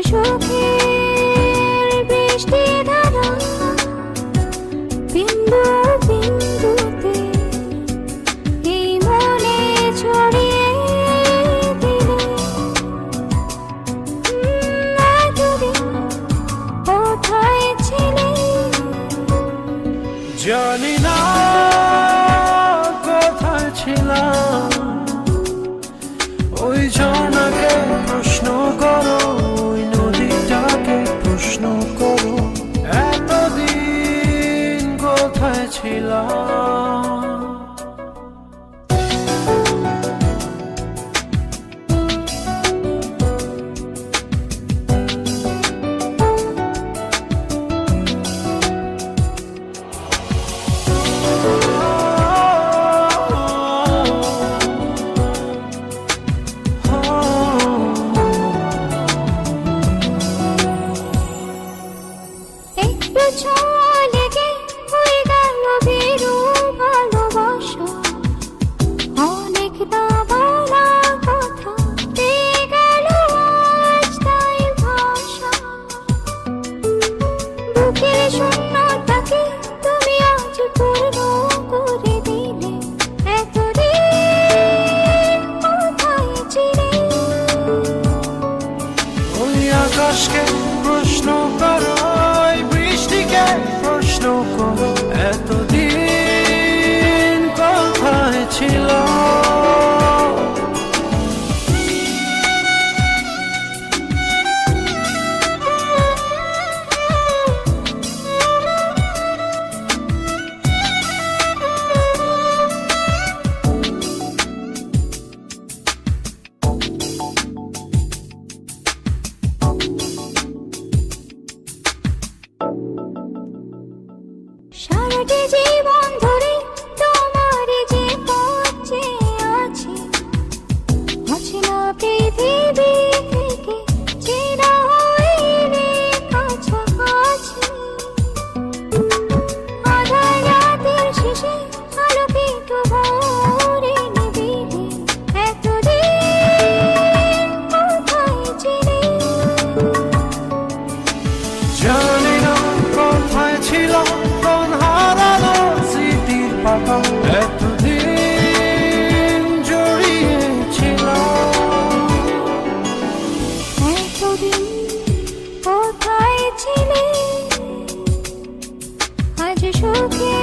সুখের বৃষ্টি ধারা বিন্দু বিন্দুতে এই মনে ছড়িয়ে দিলে এতদিন কোথায় ছিলে জানি না কোথায় ছিলাম ওই ঝর্ণাকে প্রশ্ন করো ওই নদীটাকে প্রশ্ন করো এতদিন কোথায় ছিলাম একটু ছোঁয়া লেগে হয়ে গেল বেরু ভালোবাসা অনেক না বলা কথা পেয়ে গেল আজ তাই ভাষা বুকের শূন্যতাকে তুমি আজ পূর্ণ করে দিলে এতদিন কোথায় ছিলে ওই আকাশকে প্রশ্ন করো ওই বৃষ্টিকে প্রশ্ন করো এতদিন কোথায় ছিল সারাটি জীবন ধরে তোমার যে পথ চেয়ে আছি অচেনা পৃথিবী থেকে চেনা হইলে কাছাকাছি আধার রাতের শেষে আলোকিত ভোরে নিবিড়ে এতদিন কোথায় ছিলে জানি না কোথায় ছিল কোন হারানো স্মৃতির পাতা এতদিন জড়িয়েছিল এতদিন কোথায় ছিলে আজ সুখে